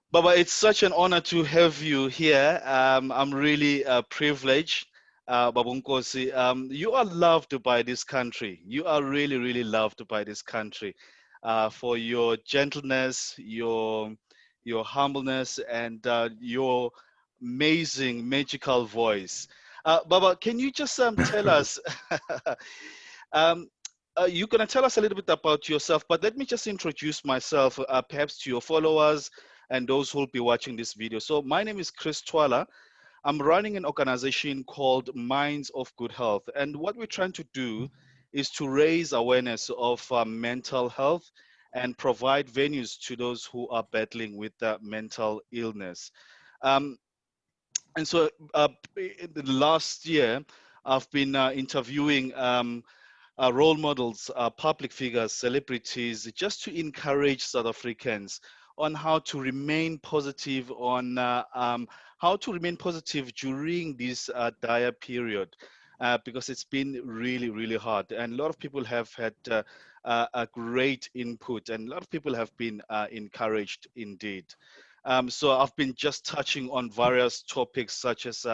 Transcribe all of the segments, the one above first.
Baba, it's such an honor to have you here. I'm really privileged, Baba Nkosi. You are loved by this country. You are really, really loved by this country for your gentleness, your humbleness, and your amazing, magical voice. Baba, can you just tell us? um, you're going to tell us a little bit about yourself, but let me just introduce myself, perhaps to your followers and those who will be watching this video. So my name is Chris Thwala. I'm running an organization called Minds of Good Health. And what we're trying to do is to raise awareness of mental health and provide venues to those who are battling with mental illness. Um, and so in the last year, I've been interviewing role models, public figures, celebrities, just to encourage South Africans on how to remain positive, on how to remain positive during this dire period, because it's been really, really hard. And a lot of people have had a great input, and a lot of people have been encouraged indeed. So I've been just touching on various topics such as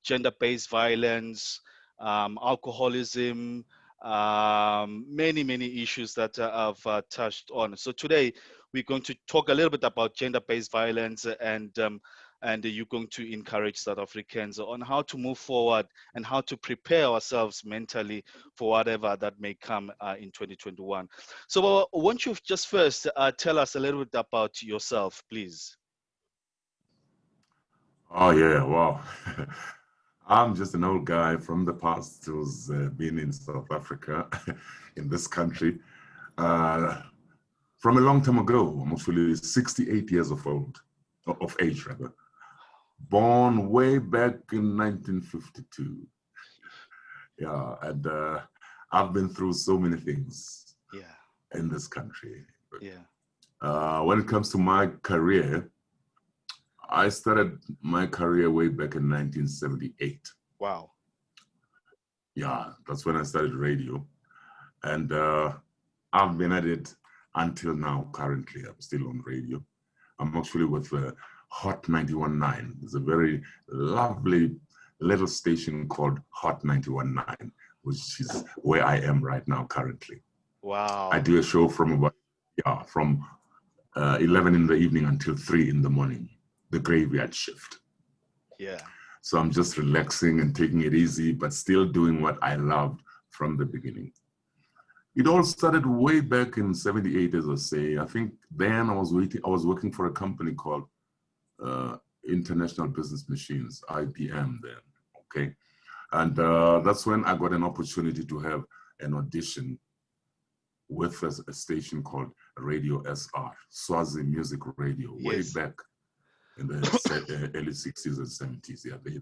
gender-based violence, alcoholism, many, many issues that I've touched on. So today we're going to talk a little bit about gender-based violence, and you're going to encourage South Africans on how to move forward and how to prepare ourselves mentally for whatever that may come in 2021. So won't you just first tell us a little bit about yourself, please? Oh yeah, wow. I'm just an old guy from the past who's been in South Africa, in this country, uh, from a long time ago. I'm actually 68 years of age rather. Born way back in 1952. Yeah, and I've been through so many things Yeah, in this country. yeah. When it comes to my career, I started my career way back in 1978. Wow. Yeah, that's when I started radio. And I've been at it until now. Currently, I'm still on radio. I'm actually with Hot 91.9. It's a very lovely little station called Hot 91.9, which is where I am right now currently. I Wow. do a show from 11 in the evening until 3 in the morning, the graveyard shift. Yeah. So I'm just relaxing and taking it easy, but still doing what I loved from the beginning. It all started way back in 78, as I say. I think then I was working for a company called International Business Machines, IBM then, okay? And that's when I got an opportunity to have an audition with a station called Radio SR, Swazi Music Radio, way Yes. back in the early 60s and 70s. Yeah, they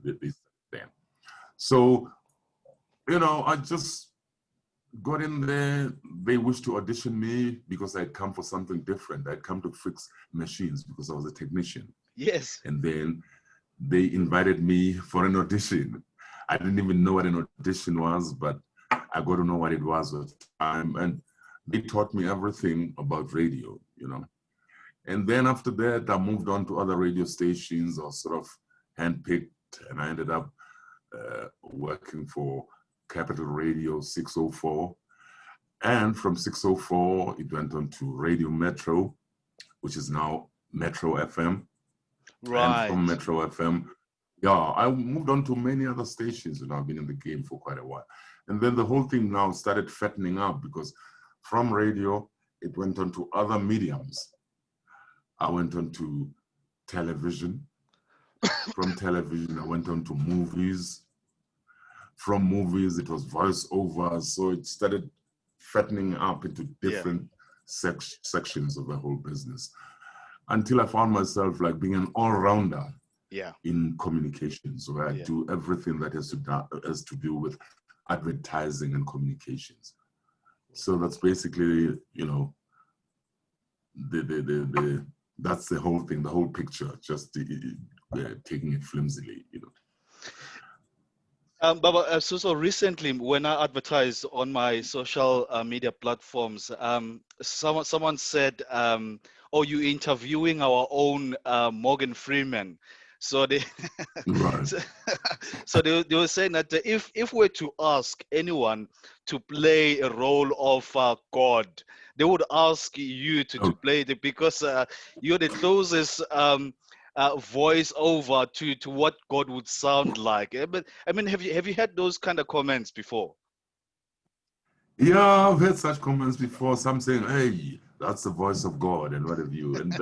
then. So, I just got in there. They wished to audition me because I'd come for something different. I'd come to fix machines because I was a technician. Yes. And then they invited me for an audition. I didn't even know what an audition was, but I got to know what it was at the time. And they taught me everything about radio. And then after that, I moved on to other radio stations. I was sort of handpicked, and I ended up working for Capital Radio 604. And from 604, it went on to Radio Metro, which is now Metro FM. And from Right. Metro FM, yeah, I moved on to many other stations, and I've been in the game for quite a while. And then the whole thing now started fattening up because from radio, it went on to other mediums. I went on to television. From television, I went on to movies. From movies, it was voiceover. So it started fattening up into Yeah. different sections of the whole business until I found myself like being an all-rounder Yeah. in communications, where I Yeah. do everything that has to do with advertising and communications. So that's basically, the that's the whole thing, the whole picture, just taking it flimsily. Baba, so recently when I advertised on my social media platforms, someone said or you interviewing our own Morgan Freeman. So they, Right. so, so they were saying that if we're to ask anyone to play a role of God, they would ask you to Oh, play it because you're the closest voice over to what God would sound like. But I mean, have you had those kind of comments before? yeah, I've heard such comments before. Some saying, "Hey, that's the voice of God," and what have you. And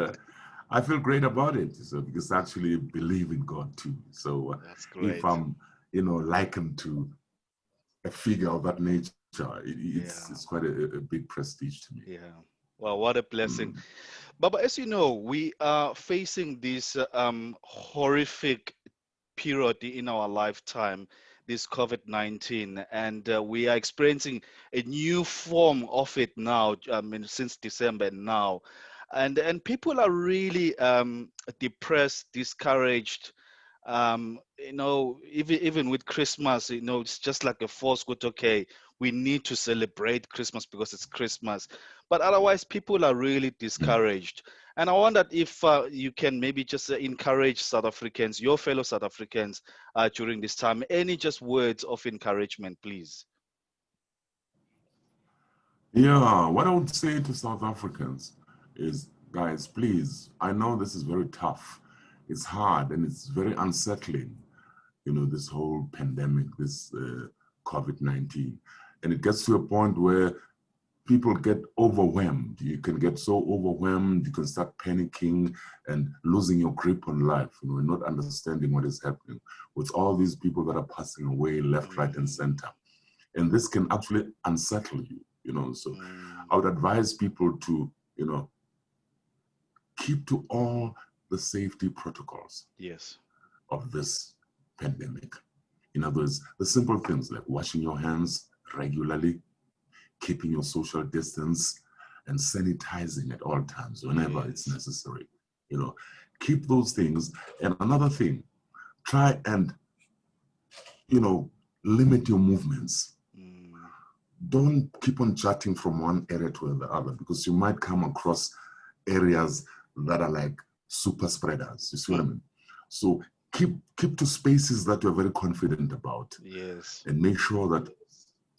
I feel great about it. So because I actually believe in God too. So That's if great. I'm, likened to a figure of that nature, it's Yeah, it's quite a big prestige to me. yeah. Well, what a blessing. Mm. But as you know, we are facing this horrific period in our lifetime, this COVID-19, and we are experiencing a new form of it now. I mean, since December now, and people are really depressed, discouraged. Even with Christmas, it's just like a force good. Okay, we need to celebrate Christmas because it's Christmas, but otherwise, people are really Mm. discouraged. And I wondered if you can maybe just encourage South Africans, your fellow South Africans, during this time. Any just words of encouragement, please? Yeah, what I would say to South Africans is, guys, please, I know this is very tough. It's hard and it's very unsettling, this whole pandemic, this COVID-19. And it gets to a point where people get overwhelmed. You can get so overwhelmed, you can start panicking and losing your grip on life, and not understanding what is happening with all these people that are passing away left, right, and Mm, center. And this can actually unsettle you, So mm, I would advise people to, keep to all the safety protocols yes. of this pandemic. In other words, the simple things like washing your hands regularly, keeping your social distance, and sanitizing at all times whenever it's Yes. necessary. You know, keep those things. And another thing, try and, you know, limit your movements. Mm, Don't keep on chatting from one area to the other because you might come across areas that are like super spreaders. You see what I mm, mean? So keep to spaces that you're very confident about, yes. and make sure that,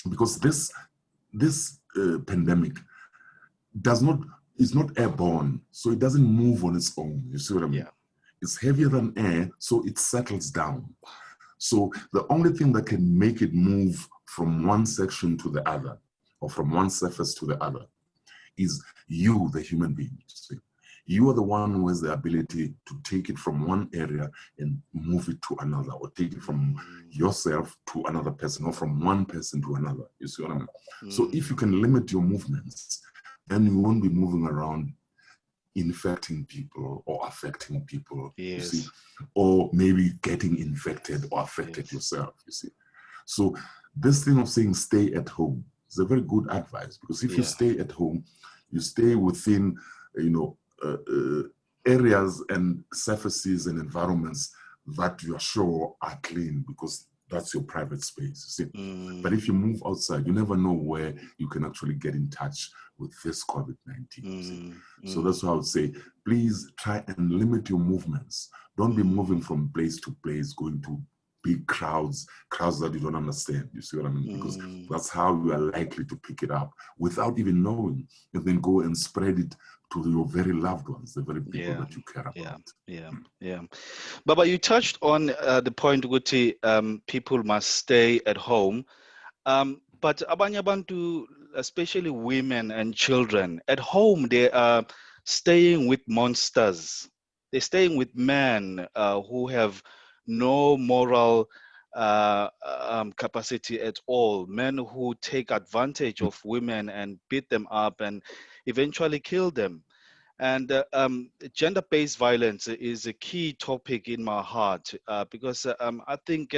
because this pandemic does not is not airborne, so it doesn't move on its own. You see what I mean? Yeah. It's heavier than air, so it settles down. So the only thing that can make it move from one section to the other, or from one surface to the other, is you, the human being. See? You are the one who has the ability to take it from one area and move it to another, or take it from Mm, yourself to another person, or from one person to another. You see what I mean? So if you mm, can limit your movements, then you won't be moving around infecting people or affecting people, you see, yes. or maybe getting infected or affected Yes. yourself, you see. So this thing of saying stay at home is a very good advice, because if you Yeah. stay at home, you stay within, you know, areas and surfaces and environments that you are sure are clean, because that's your private space, you see. But Mm, if you move outside, you never know where you can actually get in touch with this COVID-19, you see. mm, So mm, that's why I would say, please try and limit your movements. Don't be moving mm, from place to place, going to big crowds that you don't understand. You see what I mean? Because mm. that's how you are likely to pick it up without even knowing, and then go and spread it to your very loved ones, the very people Yeah. that you care Yeah. about. Yeah. Yeah. Baba, you touched on the point, Guti, people must stay at home. But abanye abantu, especially women and children, at home they are staying with monsters. They're staying with men who have no moral capacity at all. Men who take advantage of women and beat them up and eventually kill them. And gender-based violence is a key topic in my heart because I think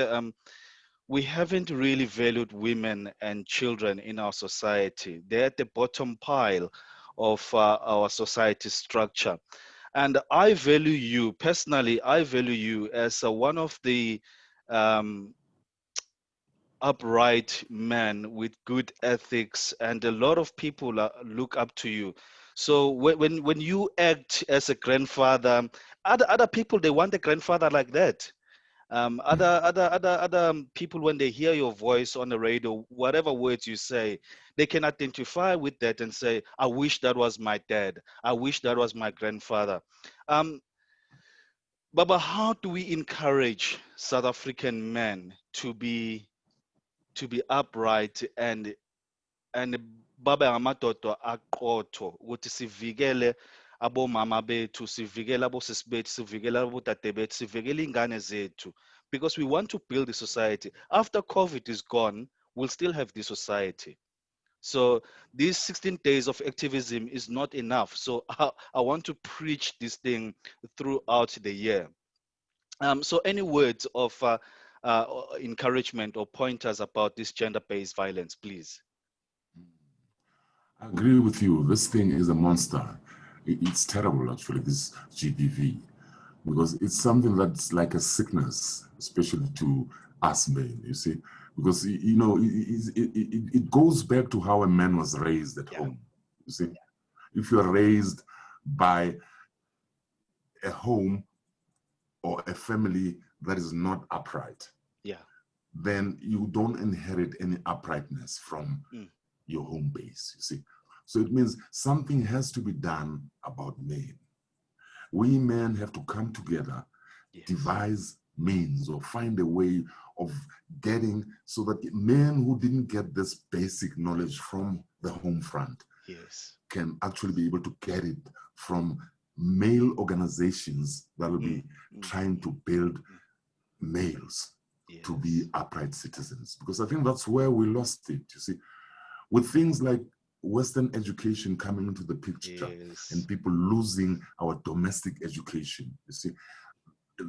we haven't really valued women and children in our society. They're at the bottom pile of our society structure. And I value you personally. I value you as one of the um, upright man with good ethics, and a lot of people look up to you. So when you act as a grandfather, other people, they want a grandfather like that. Other people, when they hear your voice on the radio, whatever words you say, they can identify with that and say, I wish that was my dad. I wish that was my grandfather. Um, Baba, how do we encourage South African men to be upright and babe ngamadoda aqotho ukuthi sivikele abomama bethu, sivikele abosisi bethu, sivikele abodade bethu, sivikele ingane zethu, because we want to build a society. After COVID is gone, we'll still have this society. So these 16 days of activism is not enough. So I want to preach this thing throughout the year. So any words of encouragement or pointers about this gender-based violence, please? I agree with you. This thing is a monster. It's terrible, actually, this GBV, because it's something that's like a sickness, especially to us men, you see, because, you know, it goes back to how a man was raised at home, you see. If you're raised by a home or a family that is not upright, then you don't inherit any uprightness from your home base, you see. So it means something has to be done about men. We men have to come together, devise means or find a way of getting so that men who didn't get this basic knowledge from the home front can actually be able to get it from male organizations that will be trying to build males to be upright citizens. Because I think that's where we lost it, you see. With things like Western education coming into the picture and people losing our domestic education, you see,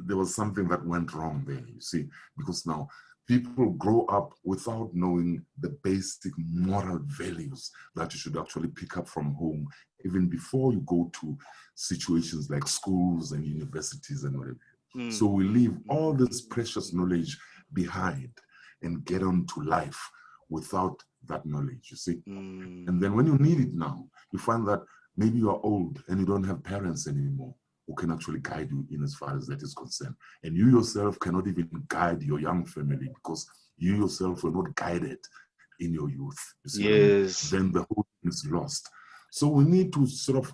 there was something that went wrong there, you see, because now people grow up without knowing the basic moral values that you should actually pick up from home, even before you go to situations like schools and universities and whatever. So we leave all this precious knowledge behind and get on to life without that knowledge, you see. And then when you need it now, you find that maybe you are old and you don't have parents anymore who can actually guide you in as far as that is concerned. And you yourself cannot even guide your young family because you yourself were not guided in your youth. You see, then the whole thing is lost. So we need to sort of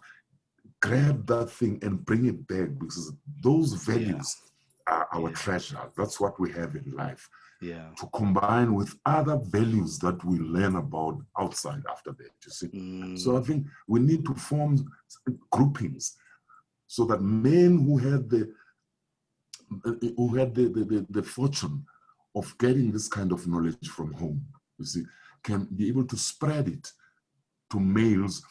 grab that thing and bring it back, because those values are our treasure. That's what we have in life. To combine with other values that we learn about outside after that, you see. So I think we need to form groupings so that men who had the fortune of getting this kind of knowledge from home, you see, can be able to spread it to males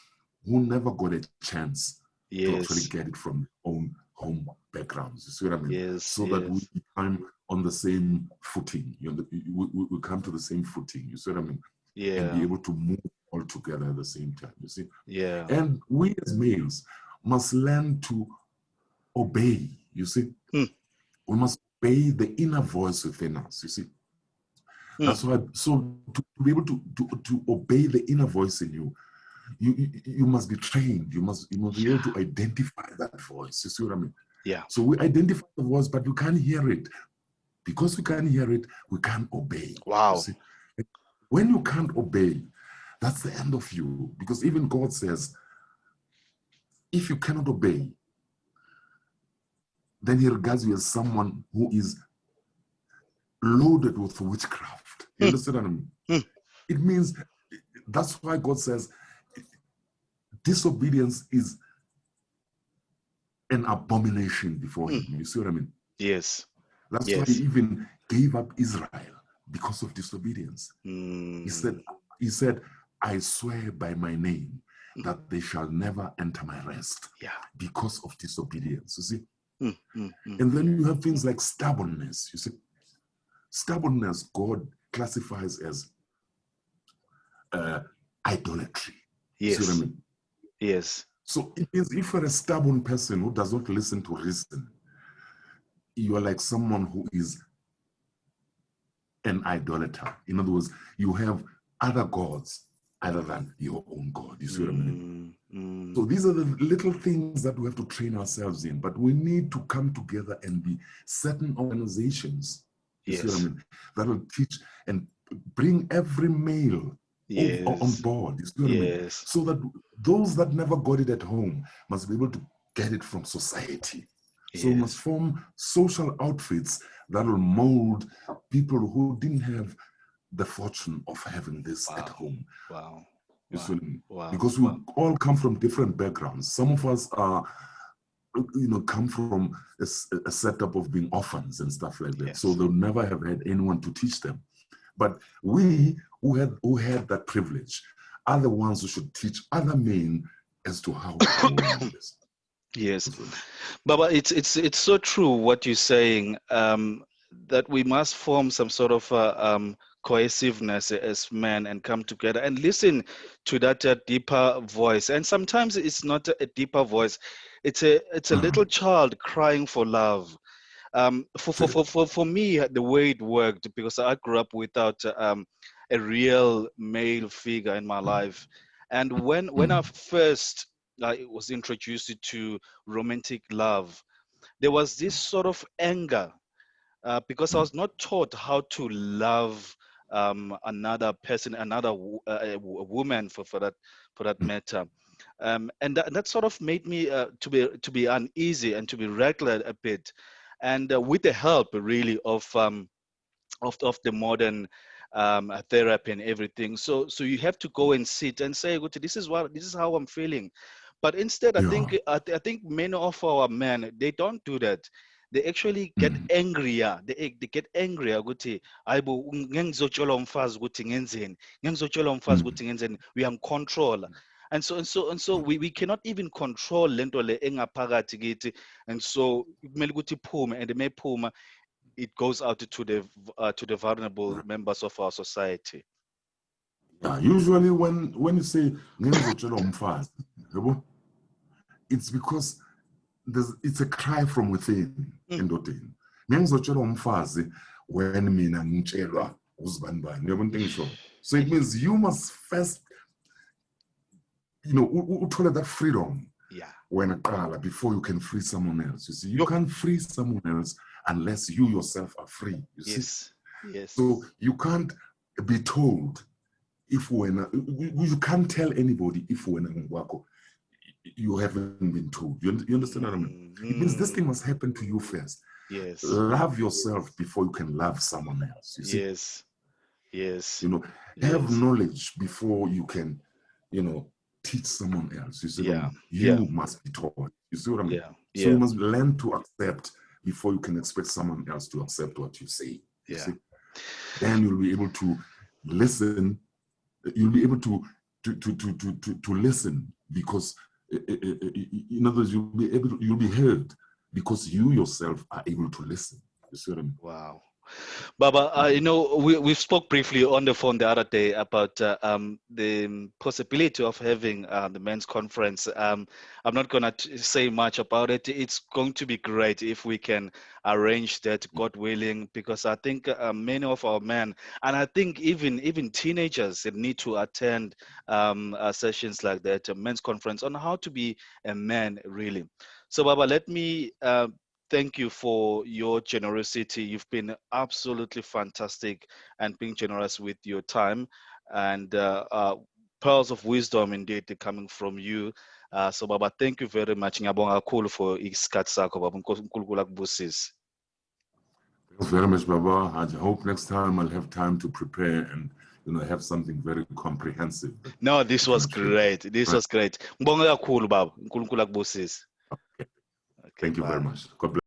who never got a chance to actually get it from their own home backgrounds. You see what I mean? So that we become on the same footing. You know, we come to the same footing. You see what I mean? And be able to move all together at the same time. You see? And we as males must learn to obey. You see? We must obey the inner voice within us. You see? That's why. So to be able to obey the inner voice in you, you must be trained. You must be able to identify that voice. You see what I mean? So we identify the voice, but we can't hear it. Because we can't hear it, we can't obey. You see? When you can't obey, that's the end of you. Because even God says, if you cannot obey, then he regards you as someone who is loaded with witchcraft. You understand what I mean? It means, that's why God says, disobedience is an abomination before him. You see what I mean? That's why he even gave up Israel, because of disobedience. He said, I swear by my name that they shall never enter my rest because of disobedience. You see? And then you have things like stubbornness. You see? Stubbornness, God classifies as idolatry. You see what I mean? So it means if you're a stubborn person who does not listen to reason, you are like someone who is an idolater. In other words, you have other gods other than your own God. You see what I mean? Mm. So these are the little things that we have to train ourselves in, but we need to come together and be certain organizations, you see what I Yes. mean, that will teach and bring every male on Yes. board, you see what I mean? Yes. So that those that never got it at home must be able to get it from society. So we must Yes. form social outfits that will mold people who didn't have the fortune of having this at Wow. home. Wow. You Wow. see what I mean? Wow. Because we Wow. all come from different backgrounds. Some of us are, come from a setup of being orphans and stuff like that. So Yes. they'll never have had anyone to teach them. But we who had that privilege are the ones who should teach other men as to how to go around this. Yes. Baba, it's so true what you're saying, that we must form some sort of cohesiveness as men and come together and listen to that deeper voice. And sometimes it's not a deeper voice; it's a little child crying for love. For me, the way it worked, because I grew up without a real male figure in my life, and when I first was introduced to romantic love, there was this sort of anger, because I was not taught how to love another person, a woman for that matter, and that sort of made me to be uneasy and to be regular a bit, and with the help really of the modern therapy and everything. So you have to go and sit and say, "Good, this is how I'm feeling." But instead, Yeah. I think many of our men, they don't do that. They actually get angrier. They get angrier ukuthi ayibo ngengizotshela umfazi ukuthi ngenzeni. Ngengizotshela umfazi ukuthi ngenzeni. We am control. And so we cannot even control lento le engaphakathi kithi. And so kumele ukuthi iphume, and mephuma, it goes out to the vulnerable members of our society. Yeah, usually when you say ngengizotshela umfazi, yabo, it's because it's a cry from within endodeni. Ngengizotshela umfazi when mina ngitshelwa uzibani bani. Uyabona into engisho? So it means you must first, uthole that freedom. Yeah. When before you can free someone else. You see, you can't free someone else unless you yourself are free. You see? Yes. Yes. So you can't be told if you can't tell anybody if you haven't been told. You understand what I mean? It means this thing must happen to you first. Yes. Love yourself before you can love someone else. You see? Yes. Yes. Have knowledge before you can, teach someone else. You see what I mean? You must be taught. You see what I mean? Yeah. So you must learn to accept before you can expect someone else to accept what you say. You see? Then you'll be able to listen. You'll be able to listen because, in other words, you'll be heard because you yourself are able to listen. You see what I mean? Wow. Baba, we spoke briefly on the phone the other day about the possibility of having the men's conference. I'm not going to say much about it. It's going to be great if we can arrange that, God willing, because I think many of our men, and I think even teenagers, need to attend sessions like that, a men's conference on how to be a man, really. So, Baba, let me thank you for your generosity. You've been absolutely fantastic and being generous with your time, and pearls of wisdom indeed coming from you. So Baba, thank you very much. Ngiyabonga kakhulu for isikhathi sakho Baba. uNkulunkulu akubusise. Thanks very much, Baba. I hope next time I'll have time to prepare and have something very comprehensive. No, this was great. This was great. Ngibonga kakhulu Baba. uNkulunkulu akubusise. Okay. Thank you very much. God bless.